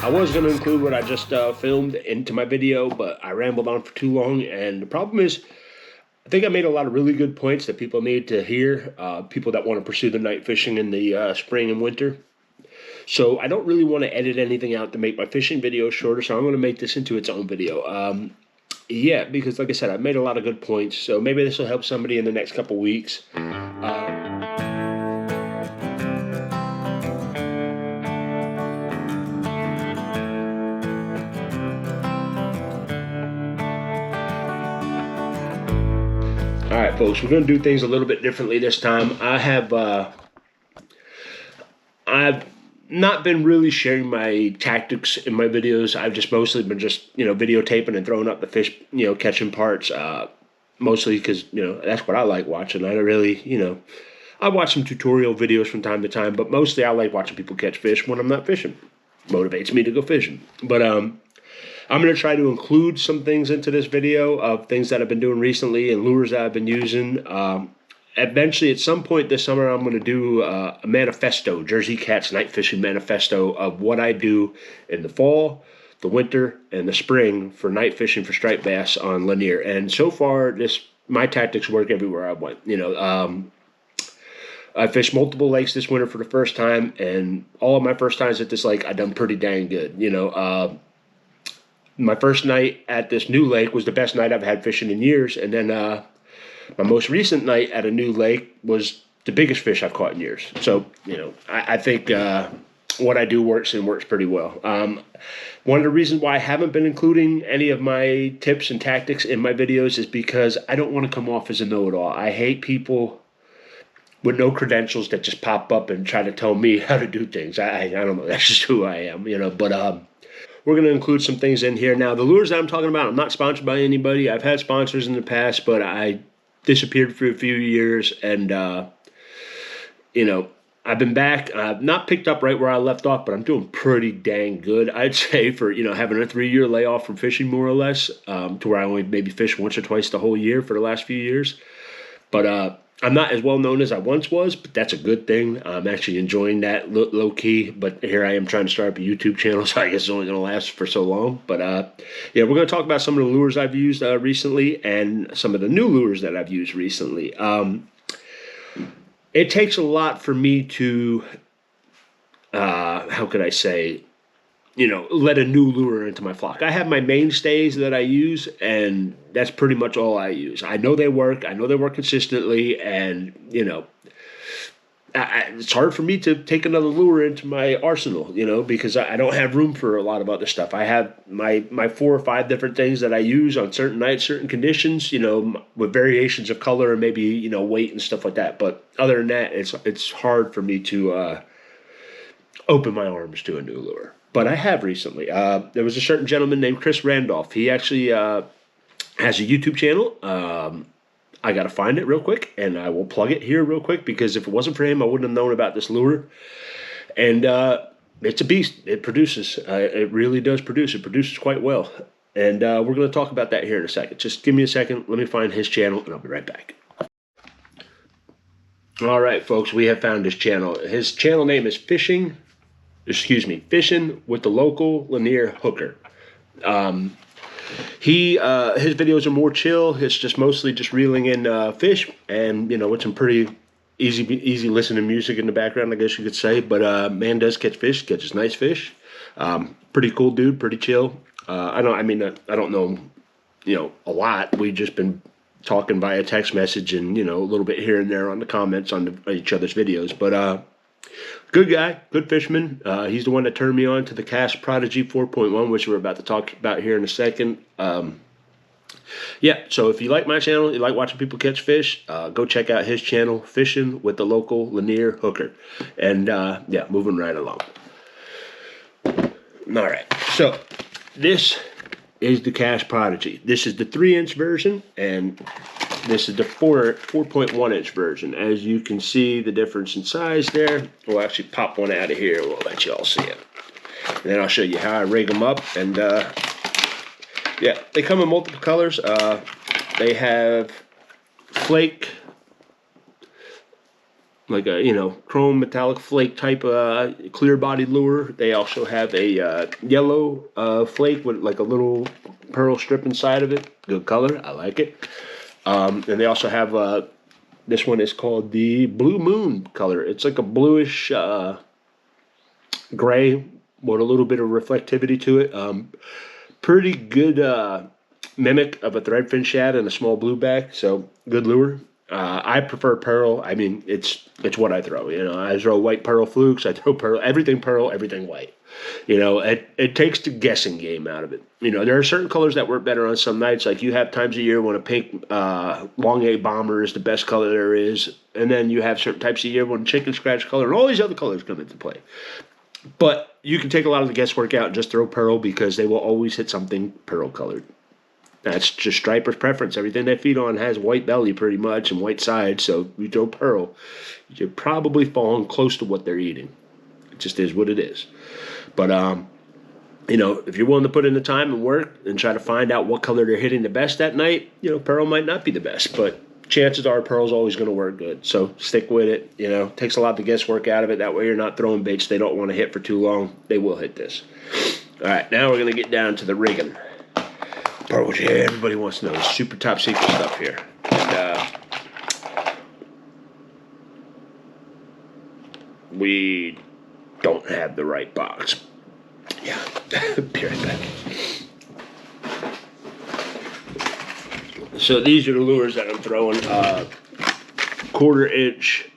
I was going to include what I just filmed into my video, but I rambled on for too long, and the problem is, I think I made a lot of really good points that people need to hear, people that want to pursue the night fishing in the spring and winter. So I don't really want to edit anything out to make my fishing video shorter, so I'm going to make this into its own video. Yeah, because like I said, I've made a lot of good points, so maybe this will help somebody in the next couple weeks. Alright folks, we're going to do things a little bit differently this time. I've not been really sharing my tactics in my videos. I've just mostly been videotaping and throwing up the fish, catching parts, mostly because, that's what I like watching. I don't really, I watch some tutorial videos from time to time, but mostly I like watching people catch fish when I'm not fishing. Motivates me to go fishing. But I'm going to try to include some things into this video of things that I've been doing recently and lures that I've been using. Eventually, at some point this summer, I'm going to do a manifesto, Jersey Cat's night fishing manifesto of what I do in the fall, the winter, and the spring for night fishing for striped bass on Lanier. And so far, my tactics work everywhere I went. I fished multiple lakes this winter for the first time, and all of my first times at this lake, I done pretty dang good. My first night at this new lake was the best night I've had fishing in years, and then my most recent night at a new lake was the biggest fish I've caught in years. So, I think what I do works and works pretty well. One of the reasons why I haven't been including any of my tips and tactics in my videos is because I don't want to come off as a know-it-all. I hate people with no credentials that just pop up and try to tell me how to do things. I don't know. That's just who I am, but we're going to include some things in here. Now, the lures that I'm talking about, I'm not sponsored by anybody. I've had sponsors in the past, but I disappeared for a few years, and, I've been back. I've not picked up right where I left off, but I'm doing pretty dang good, I'd say, for, having a 3-year layoff from fishing, more or less, to where I only maybe fished once or twice the whole year for the last few years. But I'm not as well known as I once was, but that's a good thing. I'm actually enjoying that low key, but here I am trying to start up a YouTube channel, so I guess it's only going to last for so long. But yeah, we're going to talk about some of the lures I've used recently and some of the new lures that I've used recently. It takes a lot for me to, how could I say, let a new lure into my flock. I have my mainstays that I use, and that's pretty much all I use. I know they work. I know they work consistently, and, it's hard for me to take another lure into my arsenal, because I don't have room for a lot of other stuff. I have my 4 or 5 different things that I use on certain nights, certain conditions, with variations of color and maybe, weight and stuff like that. But other than that, it's hard for me to open my arms to a new lure. But I have recently. There was a certain gentleman named Chris Randolph. He actually has a YouTube channel. I got to find it real quick, and I will plug it here real quick, because if it wasn't for him, I wouldn't have known about this lure. And it's a beast. It produces. It really does produce. It produces quite well. And we're going to talk about that here in a second. Just give me a second. Let me find his channel, and I'll be right back. All right, folks, we have found his channel. His channel name is Fishing with the Local Lanier Hooker. His videos are more chill. It's just mostly just reeling in fish, and with some pretty easy listening music in the background, I guess you could say. But man does catch fish, catches nice fish. Pretty cool dude, pretty chill. I don't know a lot. We've just been talking via text message and a little bit here and there on the comments on each other's videos, but good guy, good fisherman. He's the one that turned me on to the Cast Prodigy 4.1, which we're about to talk about here in a second. Yeah, so if you like my channel, you like watching people catch fish, go check out his channel, Fishing with the Local Lanier Hooker. And yeah, moving right along. All right, so this is the Cast Prodigy. This is the 3-inch version, and this is the 4.1-inch version. As you can see, the difference in size there. We'll actually pop one out of here. We'll let you all see it. And then I'll show you how I rig them up. And yeah, they come in multiple colors. They have flake, like a, you know, chrome metallic flake type clear body lure. They also have a yellow flake with like a little pearl strip inside of it. Good color, I like it. And they also have this one is called the Blue Moon color. It's like a bluish gray with a little bit of reflectivity to it. Pretty good mimic of a threadfin shad and a small blueback, so good lure. I prefer pearl. I mean, it's what I throw. You know, I throw white pearl flukes. I throw pearl, everything white. You know, it takes the guessing game out of it. You know, there are certain colors that work better on some nights. Like you have times of year when a pink long A bomber is the best color there is, and then you have certain types of year when chicken scratch color and all these other colors come into play. But you can take a lot of the guesswork out and just throw pearl because they will always hit something pearl colored. That's just striper's preference. Everything they feed on has white belly pretty much and white sides, so you throw pearl, you're probably falling close to what they're eating. It just is what it is. But, you know, if you're willing to put in the time and work and try to find out what color they're hitting the best that night, you know, pearl might not be the best, but chances are pearl's always going to work good. So stick with it. You know, takes a lot of the guesswork out of it. That way you're not throwing baits they don't want to hit for too long. They will hit this. All right, now we're going to get down to the rigging. Part which everybody wants to know. It's super top secret stuff here. And we don't have the right box. Yeah, be right back. So these are the lures that I'm throwing. 1/4 inch,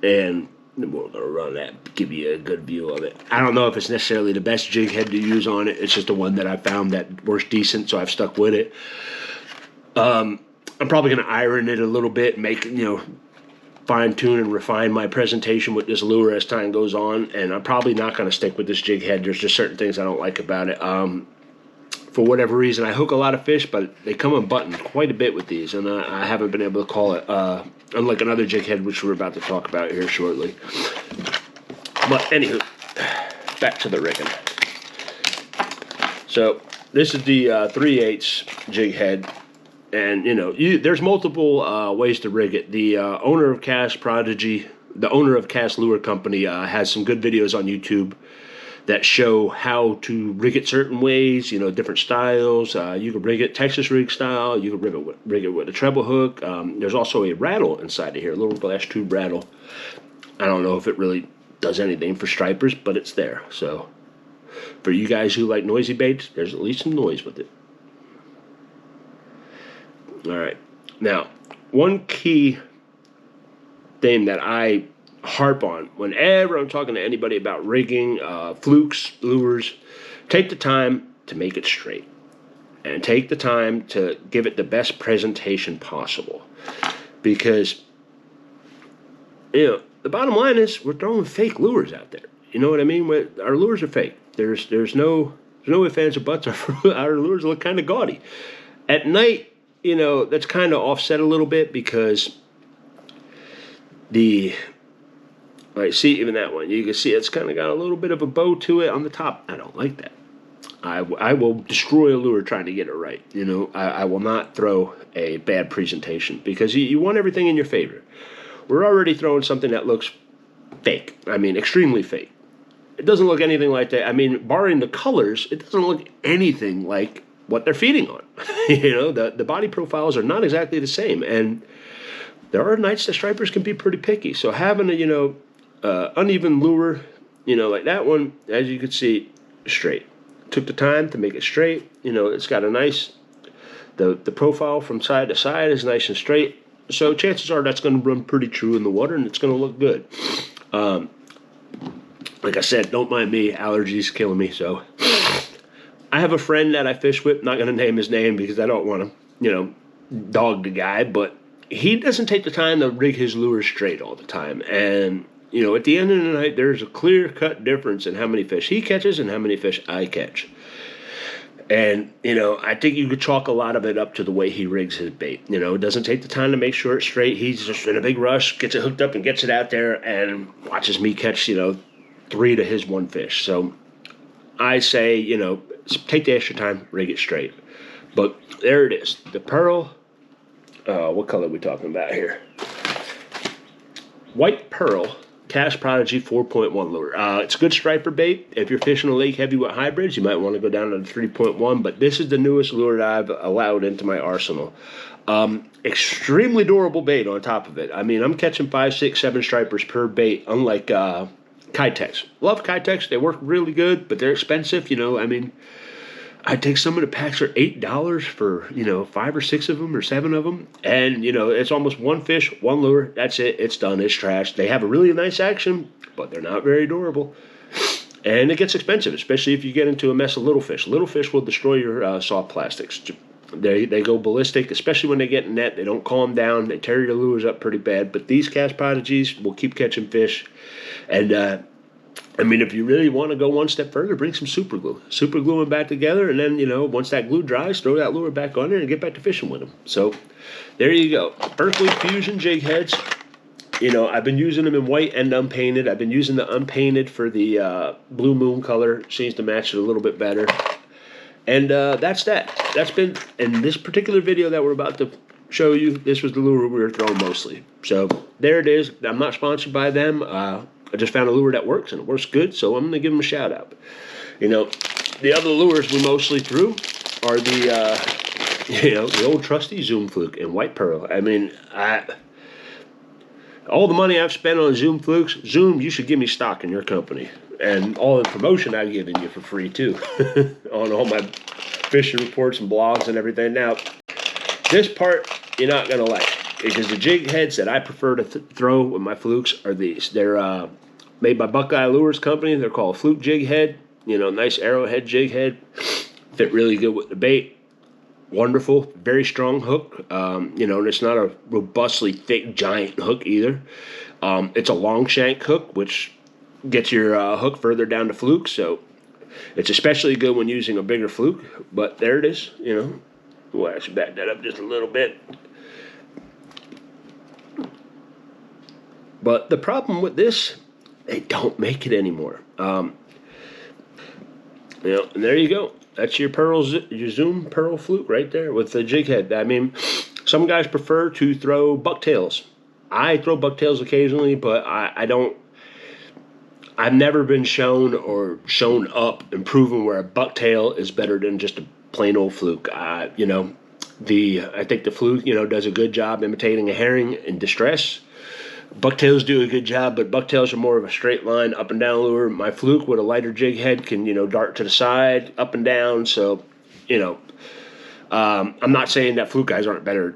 and we're going to run that, give you a good view of it. I don't know if it's necessarily the best jig head to use on it. It's just the one that I found that works decent, so I've stuck with it. I'm probably going to iron it a little bit, make, you know, fine tune and refine my presentation with this lure as time goes on, and I'm probably not going to stick with this jig head. There's just certain things I don't like about it. For whatever reason, I hook a lot of fish, but they come unbuttoned quite a bit with these, and I haven't been able to call it, unlike another jig head, which we're about to talk about here shortly. But anywho, back to the rigging. So this is the 3/8 jig head, and you know, there's multiple ways to rig it. The owner of Cast Prodigy, the owner of Cast Lure Company, has some good videos on YouTube that show how to rig it certain ways, you know, different styles. You can rig it Texas rig style. You can rig it with a treble hook. There's also a rattle inside of here, a little glass tube rattle. I don't know if it really does anything for stripers, but it's there. So for you guys who like noisy baits, there's at least some noise with it. All right. Now, one key thing that I harp on whenever I'm talking to anybody about rigging, flukes, lures, take the time to make it straight, and take the time to give it the best presentation possible, because you know the bottom line is we're throwing fake lures out there. You know what I mean? Our lures are fake. There's no ifs, ands, or buts. Our lures look kind of gaudy at night. You know, that's kind of offset a little bit because right, see, even that one, you can see it's kind of got a little bit of a bow to it on the top. I don't like that. I will destroy a lure trying to get it right. You know, I will not throw a bad presentation because you want everything in your favor. We're already throwing something that looks fake. I mean, extremely fake. It doesn't look anything like that. I mean, barring the colors, it doesn't look anything like what they're feeding on. You know, the body profiles are not exactly the same, and there are nights that stripers can be pretty picky. So having a, you know, uneven lure, you know, like that one, as you can see, straight. Took the time to make it straight. You know, it's got a nice, the profile from side to side is nice and straight. So chances are that's going to run pretty true in the water, and it's going to look good. Like I said, don't mind me, allergies killing me. So I have a friend that I fish with, not going to name his name because I don't want to, you know, dog the guy, but he doesn't take the time to rig his lure straight all the time. And you know, at the end of the night, there's a clear-cut difference in how many fish he catches and how many fish I catch. And, you know, I think you could chalk a lot of it up to the way he rigs his bait. You know, doesn't take the time to make sure it's straight. He's just in a big rush, gets it hooked up and gets it out there and watches me catch, you know, 3 to his 1 fish. So I say, you know, take the extra time, rig it straight. But there it is. The pearl, what color are we talking about here? White Pearl Cast Prodigy 4.1 lure. It's a good striper bait. If you're fishing a lake heavy with hybrids, you might want to go down to the 3.1, but this is the newest lure that I've allowed into my arsenal. Extremely durable bait on top of it. I mean, I'm catching 5, 6, 7 stripers per bait, unlike Kitex. Love Kitex. They work really good, but they're expensive. You know, I mean, I take some of the packs for $8 for, 5 or 6 of them or 7 of them. And, it's almost one fish, one lure. That's it. It's done. It's trash. They have a really nice action, but they're not very durable. And it gets expensive, especially if you get into a mess of little fish. Little fish will destroy your soft plastics. They go ballistic, especially when they get in net. They don't calm down. They tear your lures up pretty bad. But these Cast Prodigies will keep catching fish. And, I mean, if you really want to go one step further, bring some super glue. Super glue them back together, and then, once that glue dries, throw that lure back on there and get back to fishing with them. So, there you go. Berkeley Fusion jig heads. I've been using them in white and unpainted. I've been using the unpainted for the blue moon color. Seems to match it a little bit better. And that's that. That's been, in this particular video that we're about to show you, this was the lure we were throwing mostly. So, there it is. I'm not sponsored by them. I just found a lure that works, and it works good, so I'm going to give them a shout-out. The other lures we mostly threw are the old trusty Zoom Fluke and White Pearl. I mean, all the money I've spent on Zoom Flukes, Zoom, you should give me stock in your company. And all the promotion I've given you for free, too, on all my fishing reports and blogs and everything. Now, this part you're not going to like, because the jig heads that I prefer to throw with my flukes are these. They're made by Buckeye Lures Company. They're called Fluke Jig Head. Nice arrowhead jig head. Fit really good with the bait. Wonderful. Very strong hook. And it's not a robustly thick, giant hook either. It's a long shank hook, which gets your hook further down the fluke. So it's especially good when using a bigger fluke. But there it is. Well, I should back that up just a little bit. But the problem with this, they don't make it anymore. And there you go. That's your your Zoom Pearl Fluke right there with the jig head. I mean, some guys prefer to throw bucktails. I throw bucktails occasionally, but I don't. I've never been shown up and proven where a bucktail is better than just a plain old fluke. I think the fluke, does a good job imitating a herring in distress. Bucktails do a good job, but bucktails are more of a straight line up and down lure. My fluke with a lighter jig head can, dart to the side, up and down. So, I'm not saying that fluke guys aren't better,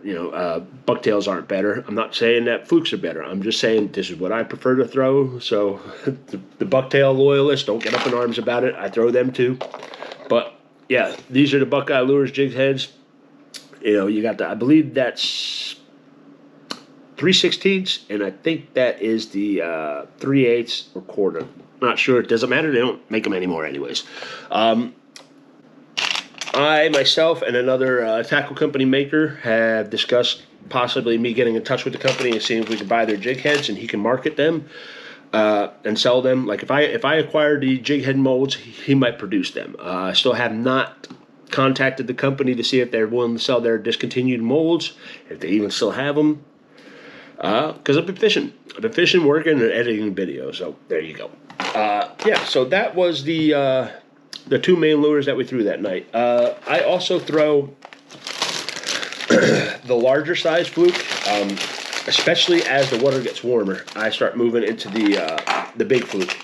bucktails aren't better. I'm not saying that flukes are better. I'm just saying this is what I prefer to throw. So the bucktail loyalists, don't get up in arms about it. I throw them too. But yeah, these are the Buckeye Lures jig heads. You got I believe that's 3/16, and I think that is the 3/8 or quarter. Not sure. It doesn't matter. They don't make them anymore anyways. I, myself, and another tackle company maker have discussed possibly me getting in touch with the company and seeing if we could buy their jig heads and he can market them and sell them. Like if I acquire the jig head molds, he might produce them. I still have not contacted the company to see if they're willing to sell their discontinued molds, if they even still have them. Because I've been fishing, working, and editing videos. So there you go. Yeah, so that was the two main lures that we threw that night. I also throw the larger size fluke, especially as the water gets warmer. I start moving into the big fluke.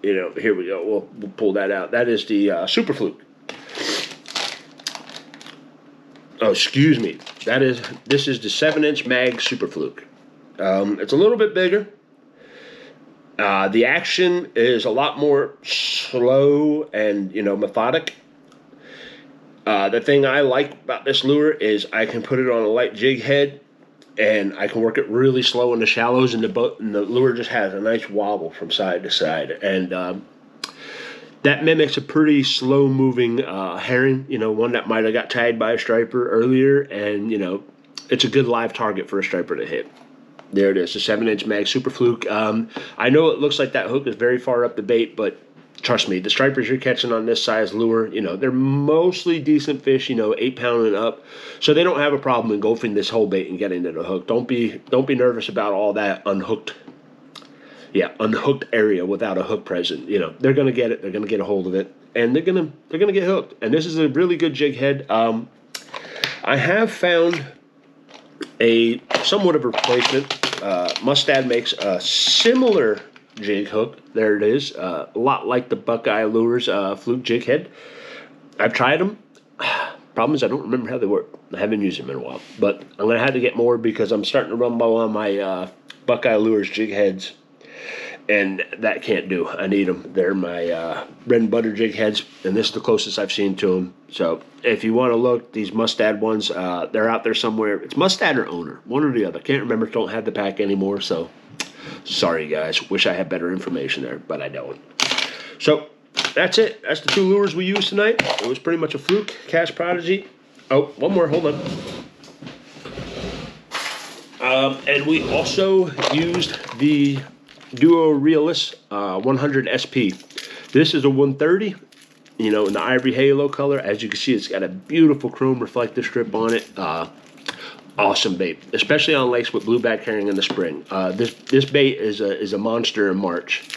Here we go. We'll pull that out. That is the super fluke. Oh, excuse me. This is the 7-inch mag super fluke. It's a little bit bigger. The action is a lot more slow and methodic. The thing I like about this lure is I can put it on a light jig head, and I can work it really slow in the shallows, and the lure just has a nice wobble from side to side, and that mimics a pretty slow-moving herring, one that might have got tagged by a striper earlier, and, it's a good live target for a striper to hit. There it is, the 7-inch mag super fluke. I know it looks like that hook is very far up the bait, but trust me, the stripers you're catching on this size lure, you know, they're mostly decent fish, you know, 8 pound and up. So they don't have a problem engulfing this whole bait and getting to the hook. Don't be nervous about all that unhooked area without a hook present. You know, they're gonna get it, they're gonna get a hold of it, and they're gonna get hooked. And this is a really good jig head. I have found a somewhat of a replacement. Mustad makes a similar jig hook. There it is. A lot like the Buckeye Lures fluke jig head. I've tried them. Problem is I don't remember how they work. I haven't used them in a while. But I'm going to have to get more because I'm starting to run low on my Buckeye Lures jig heads. And that can't do. I need them. They're my bread and butter jig heads. And this is the closest I've seen to them. So if you want to look, these Mustad ones, they're out there somewhere. It's Mustad or Owner. One or the other. Can't remember. Don't have the pack anymore. So sorry, guys. Wish I had better information there, but I don't. So that's it. That's the 2 lures we used tonight. It was pretty much a fluke, Cast Prodigy. Oh, one more. Hold on. And we also used the Duo Realist 100 SP. This is a 130, you know, in the ivory halo color. As you can see, it's got a beautiful chrome reflective strip on it. Awesome bait, especially on lakes with blueback herring in the spring. This bait is a monster in March.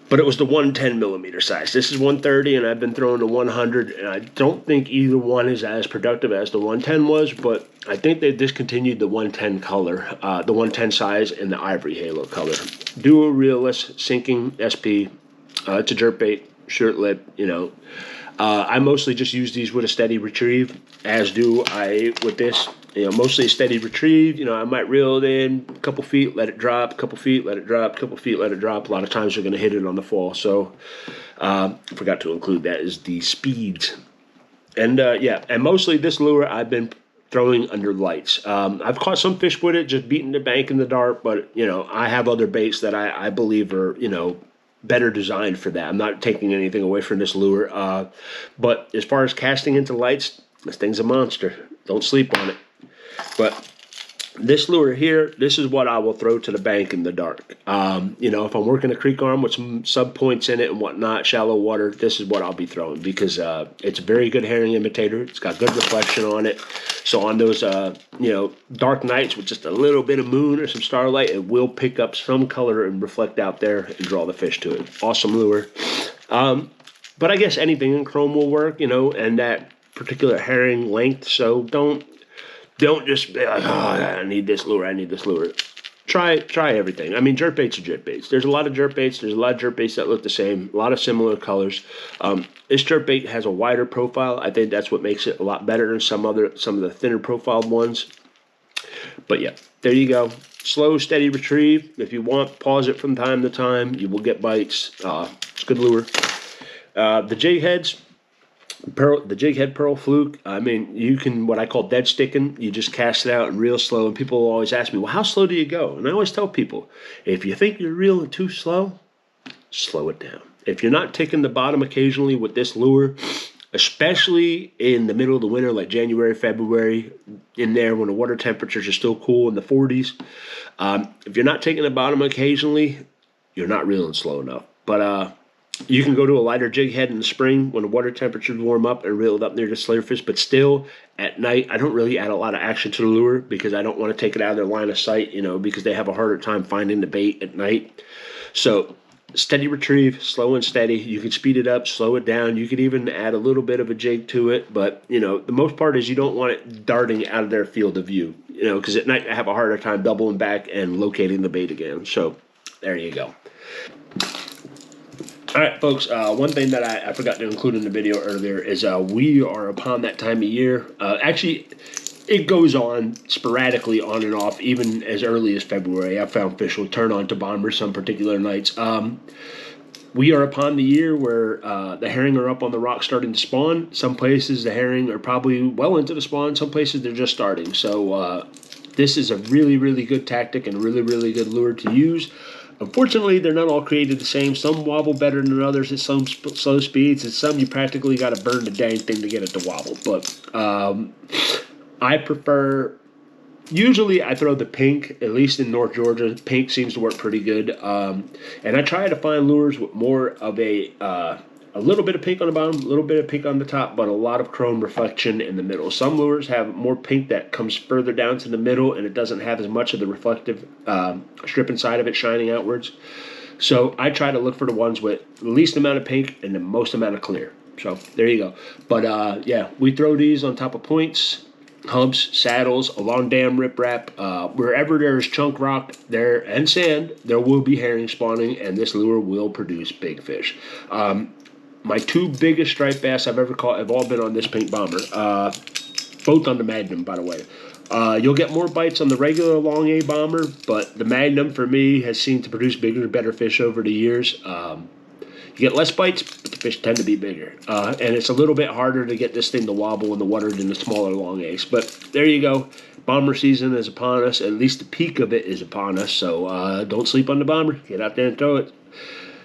But it was the 110 millimeter size. This is 130, and I've been throwing the 100, and I don't think either one is as productive as the 110 was, but I think they discontinued the 110 color, the 110 size in the ivory halo color. Duo Realist sinking SP. It's a jerkbait, short lip, you know. I mostly just use these with a steady retrieve, as do I with this. You know, mostly a steady retrieve. You know, I might reel it in a couple feet, let it drop, a couple feet, let it drop, a couple feet, let it drop. A lot of times we're going to hit it on the fall. So, forgot to include that is the speeds. And, yeah, and mostly this lure I've been throwing under lights. I've caught some fish with it, just beating the bank in the dark. But, you know, I have other baits that I believe are, you know, better designed for that. I'm not taking anything away from this lure. But as far as casting into lights, this thing's a monster. Don't sleep on it. But this lure here, this is what I will throw to the bank in the dark. You know, if I'm working a creek arm with some sub points in it and whatnot, shallow water, this is what I'll be throwing because it's a very good herring imitator. It's got good reflection on it. So on those, you know, dark nights with just a little bit of moon or some starlight, it will pick up some color and reflect out there and draw the fish to it. Awesome lure. But I guess anything in chrome will work, you know, and that particular herring length. So don't just be like, oh, I need this lure, I need this lure. Try everything. I mean, jerkbaits are jerkbaits. There's a lot of jerkbaits. There's a lot of jerkbaits that look the same. A lot of similar colors. This jerkbait has a wider profile. I think that's what makes it a lot better than some of the thinner profiled ones. But yeah, there you go. Slow, steady retrieve. If you want, pause it from time to time. You will get bites. It's a good lure. The jigheads. The jighead pearl fluke, I mean, you can, what I call dead sticking, you just cast it out and real slow, and people always ask me, well, how slow do you go? And I always tell people, if you think you're reeling too slow, slow it down. If you're not ticking the bottom occasionally with this lure, especially in the middle of the winter, like January, February, in there when the water temperatures are still cool in the 40s, if you're not taking the bottom occasionally, you're not reeling slow enough. But, you can go to a lighter jig head in the spring when the water temperatures warm up and reel it up near the slayerfish, but still at night I don't really add a lot of action to the lure because I don't want to take it out of their line of sight, you know, because they have a harder time finding the bait at night. So steady retrieve, slow and steady. You can speed it up, slow it down. You could even add a little bit of a jig to it, but you know, the most part is you don't want it darting out of their field of view, you know, because at night I have a harder time doubling back and locating the bait again. So there you go. All right, folks, one thing that I forgot to include in the video earlier is we are upon that time of year. Actually, it goes on sporadically on and off, even as early as February. I've found fish will turn on to bombers some particular nights. We are upon the year where the herring are up on the rock starting to spawn. Some places the herring are probably well into the spawn. Some places they're just starting. So this is a really, really good tactic and really, really good lure to use. Unfortunately, they're not all created the same. Some wobble better than others at some slow speeds, and some you practically got to burn the dang thing to get it to wobble. But I prefer Usually I throw the pink, at least in North Georgia. Pink seems to work pretty good. And I try to find lures with more of a little bit of pink on the bottom, a little bit of pink on the top, but a lot of chrome reflection in the middle. Some lures have more pink that comes further down to the middle, and it doesn't have as much of the reflective strip inside of it shining outwards. So I try to look for the ones with the least amount of pink and the most amount of clear. So there you go. But yeah, we throw these on top of points, humps, saddles, along dam riprap. Wherever there's chunk rock there and sand, there will be herring spawning, and this lure will produce big fish. My two biggest striped bass I've ever caught have all been on this pink bomber, both on the Magnum, by the way. You'll get more bites on the regular long A bomber, but the Magnum for me has seemed to produce bigger and better fish over the years. You get less bites, but the fish tend to be bigger. And it's a little bit harder to get this thing to wobble in the water than the smaller long A's. But there you go. Bomber season is upon us. At least the peak of it is upon us. So don't sleep on the bomber. Get out there and throw it.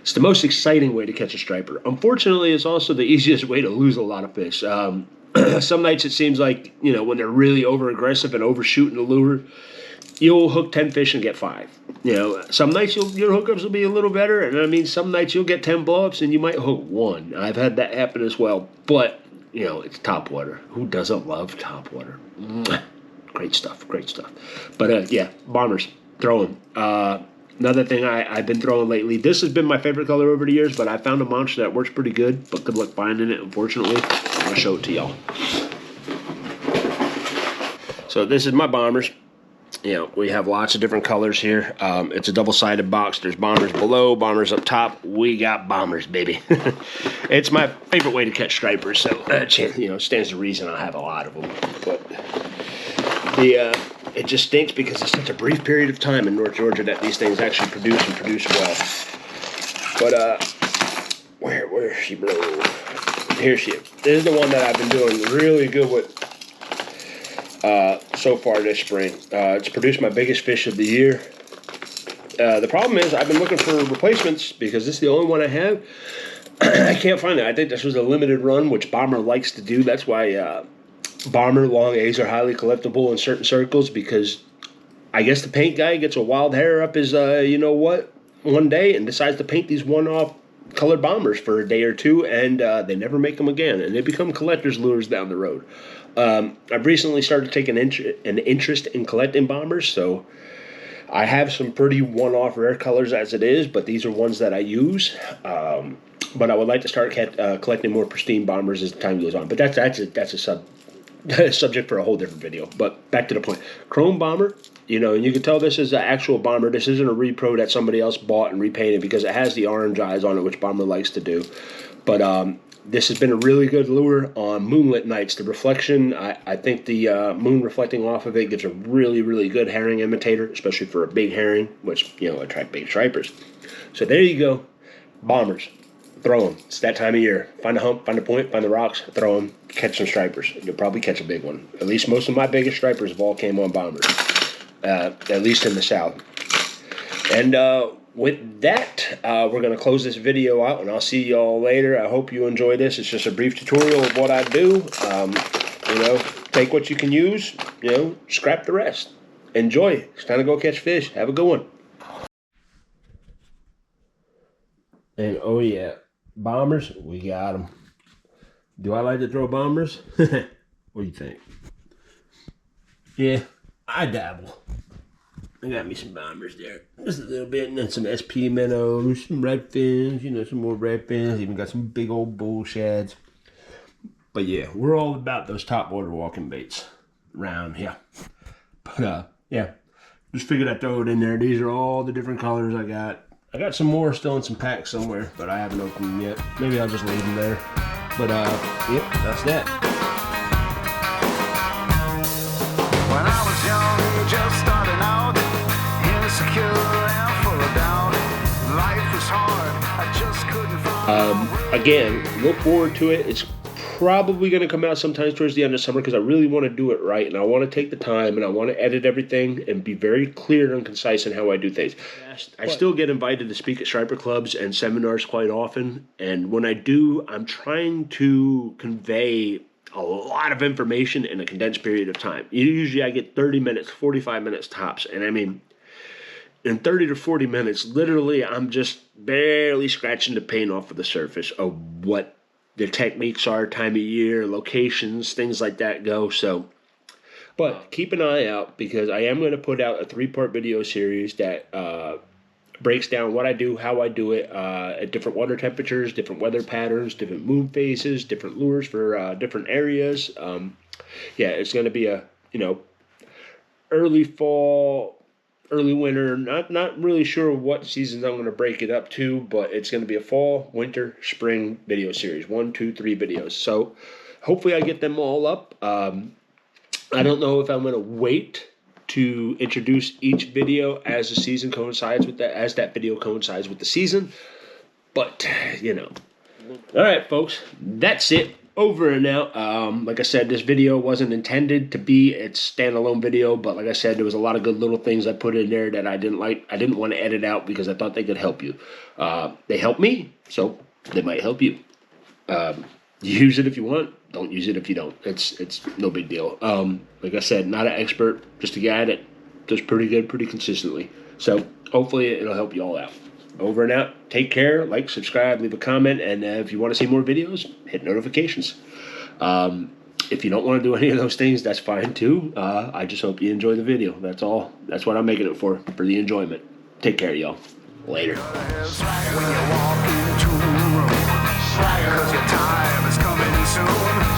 It's the most exciting way to catch a striper. Unfortunately, it's also the easiest way to lose a lot of fish. Some nights it seems like, you know, when they're really over-aggressive and overshooting the lure, you'll hook 10 fish and get 5. You know, some nights your hookups will be a little better, and I mean, some nights you'll get 10 blow-ups and you might hook 1. I've had that happen as well. But, you know, it's Topwater. Who doesn't love Topwater? Great stuff, great stuff. But, yeah, bombers, throw them. Another thing I've been throwing lately, this has been my favorite color over the years, but I found a monster that works pretty good, but good luck finding it, unfortunately. I'll show it to y'all. So this is my bombers. You know, we have lots of different colors here. It's a double-sided box. There's bombers below, bombers up top. We got bombers, baby. It's my favorite way to catch stripers, so, you know, stands to reason I have a lot of them. But it just stinks because it's such a brief period of time in North Georgia that these things actually produce and produce well. But, where is she, bro? Here she is. This is the one that I've been doing really good with so far this spring. It's produced my biggest fish of the year. The problem is I've been looking for replacements because this is the only one I have. I can't find it. I think this was a limited run, which Bomber likes to do. That's why Bomber long A's are highly collectible in certain circles, because I guess the paint guy gets a wild hair up his, you know what, one day and decides to paint these one-off colored bombers for a day or two, and they never make them again, and they become collector's lures down the road. I've recently started taking an interest in collecting bombers, so I have some pretty one-off rare colors as it is, but these are ones that I use. But I would like to start collecting more pristine bombers as time goes on. But that's a subject for a whole different video. But back to the point. Chrome bomber, you know, and you can tell this is an actual bomber. This isn't a repro that somebody else bought and repainted, because it has the orange eyes on it, which Bomber likes to do. But this has been a really good lure on moonlit nights. The reflection, I think the moon reflecting off of it gives a really, really good herring imitator, especially for a big herring, which, you know, attract big stripers. So there you go. Bombers. Throw them. It's that time of year. Find a hump, find a point, find the rocks, throw them, catch some stripers. You'll probably catch a big one. At least most of my biggest stripers have all came on bombers, at least in the south. And with that, we're going to close this video out, and I'll see y'all later. I hope you enjoy this. It's just a brief tutorial of what I do. You know, take what you can use, you know, scrap the rest. Enjoy. It's time to go catch fish. Have a good one. And oh yeah, bombers, we got them. Do I like to throw bombers? What do you think? Yeah, I dabble. I got me some bombers there. Just a little bit, and then some SP minnows, some red fins, you know, some more red fins. Even got some big old bull shads. But yeah, we're all about those topwater walking baits around here. But yeah, just figured I'd throw it in there. These are all the different colors I got. I got some more still in some packs somewhere, but I haven't opened them yet. Maybe I'll just leave them there. But yep, that's that. When I was young, just starting out, insecure and full of doubt. Life was hard, I just couldn't find Again, look forward to it. It's probably going to come out sometime towards the end of summer, because I really want to do it right, and I want to take the time, and I want to edit everything and be very clear and concise in how I do things. I still get invited to speak at striper clubs and seminars quite often, and when I do, I'm trying to convey a lot of information in a condensed period of time. Usually I get 30 minutes, 45 minutes tops. And I mean, in 30 to 40 minutes, literally I'm just barely scratching the paint off of the surface of what the techniques are, time of year, locations, things like that go. So, but keep an eye out because I am going to put out a 3-part video series that breaks down what I do, how I do it, at different water temperatures, different weather patterns, different moon phases, different lures for different areas. Yeah, it's going to be a, early fall, early winter. Not really sure what seasons I'm going to break it up to, but it's going to be a fall, winter, spring video series. 1, 2, 3 videos. So hopefully I get them all up. I don't know if I'm going to wait to introduce each video as the season coincides with that, as that video coincides with the season. But, All right, folks, that's it. Over and out. Like I said, this video wasn't intended to be its standalone video, but like I said, there was a lot of good little things I put in there that I didn't like. I didn't want to edit out because I thought they could help you. They help me, so they might help you. Use it if you want. Don't use it if you don't. It's no big deal. Like I said, not an expert, just a guy that does pretty good, pretty consistently. So hopefully it'll help you all out. Over and out. Take care. Like, subscribe, leave a comment, and if you want to see more videos, hit notifications. If you don't want to do any of those things, that's fine too. I just hope you enjoy the video. That's all. That's what I'm making it for the enjoyment. Take care, y'all. Later. When you walk into a room, 'cause your time is coming soon.